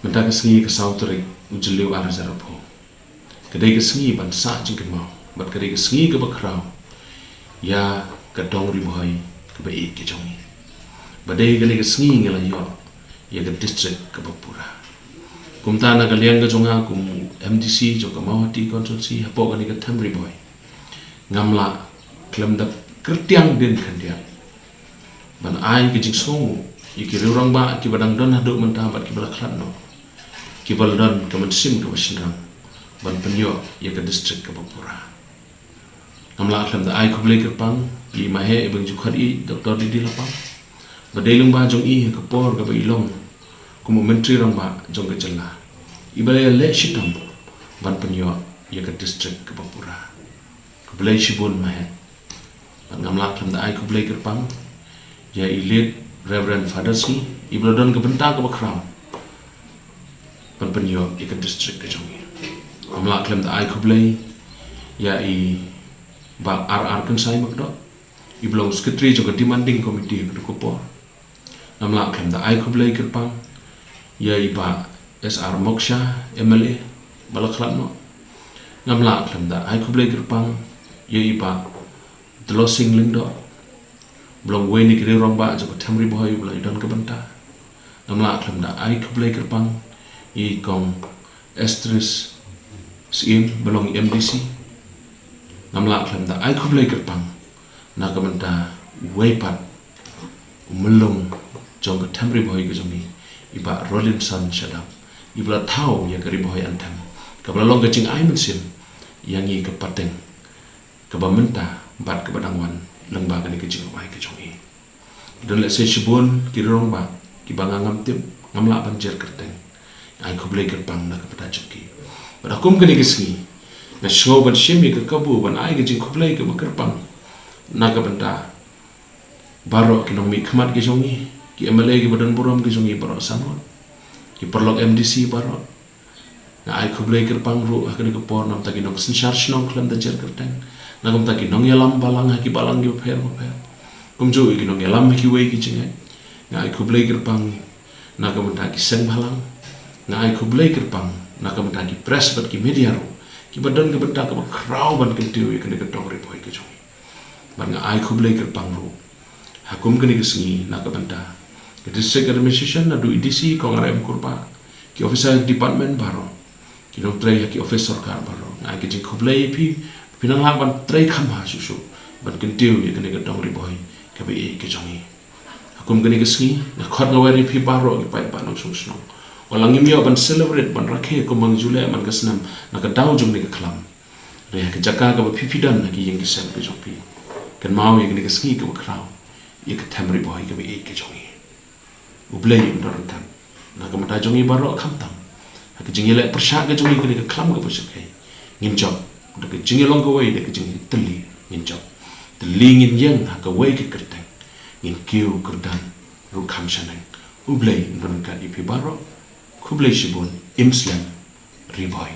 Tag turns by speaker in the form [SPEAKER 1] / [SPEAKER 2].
[SPEAKER 1] Menta kesengi ke sauteri ujeliu arah zarapo. Kedai kesengi ban sa jengkemau. Bat kedai kesengi ke bakrau. Ya kedong ribuhai ke baik ke jongi. Badai kedai kesengi ngelayo. Ya ke distrik ke Bapura. Kumta na kaliang ke jonga kum MDC jo ke Mawati konsulsi hapo kani ke tem ribuhai. Ngamla klem dap kertiang din kandia. Ban ai ke jing songu. Iki riurang ba ki badang don haduk mentahabat ki balak no. Ki baldan ke mensim ke Wasinrang. Ban penyo ya ke distrik ke Bapura. Namla aklam da ai kublai kerpang i mahe ibang jukhat i Dr. Didi lapang. Badai lung ba jong i ke por ke bailong. Kumu menteri rang ba jong ke jela. Ibalaya le shitam ban penyo ya ke distrik ke Bapura. Kublai shibun mahe. Ban namla aklam da ai kublai kerpang ya ilit Reverend Father Si ibladon ke benta ke bakrau. Ban penyo ya ke distrik ke jongi. Namla aklam da ai kublai ya i ba ar kan sai makdo iblong sekretari juga demanding committee ke kopor namla klem da ai kublai kerpang ya iba SR Moksha MLA balakhlano namla klem da ai kublai kerpang ya iba dlosing lingdo blong weni kiri rong ba juga tamri boy blong idon ke benta namla klem da ai kublai kerpang i kong Estris sim belong MDC namla aklam da ai kublai kerpang na kamenta weipat melung jong ke tamri boy ke jongi iba Rollinson shadam ibla tau ya kari boy antam kabla long ke cing ai mensim yang i ke pateng ke bamenta bat ke badangwan lengba ke cing ai ke jongi dan le se shibun kirong ba ki bangangam tim ngamla banjer kerteng ai kublai kerpang na ke patajuki badakum ke kesengi na show ban shimi ke kabu ban ai ke jing kublai ke makerpang naga benda baro ke nomi khmat ke jongi ki MLA ke badan buram ke jongi baro sangot ki perlok MDC baro na ai kublai kerpang ru akene ke por nam taki nok senchar shnong klam da jer kerteng na kum taki nong yalam balang ki balang ge pher kum jo ki nong yalam ki wei ki chingai na ai kublai kerpang na kum taki seng balang na ai kublai kerpang na kum taki press bat ki media ru ki badan ke benda ke bakrau ban kentiu ya kene ke dong riboy ke jongi ban nga ai kublai kerpang ru hakum kene ke sengi na ke benda ke district administration na du IDC ko ngarem kurpa ki officer department baro ki dong trai ki officer sarkar baro nga ke jing kublai pi pinang ha ban trai khama susu ban kentiu ya kene ke dong riboy ke be ke jongi hakum kene ke sengi na khot ngawari pi baro ki pai pa nong sung walang imyo ban celebrate ban rakhe ko mang jule man kasnam na ka daw jong ni ka klam re ka jaka ka pipidan na ki yeng ki sel ke jopi kan mau yeng ni ka ski ka kraw ye ka tamri boy ka be ke jongi ublei ndoran kan na ka mata jongi baro khamtam ha ka jingi le persha ka jongi ka klam ka busuk kai ngin job da ka jingi long ka wei da ka jingi tali ngin job tali ngin yeng ha ka wei ka kerteng ngin kiu kerdan ru kham shanang ublei ndoran kan ipi baro kublai shibun imslam riboy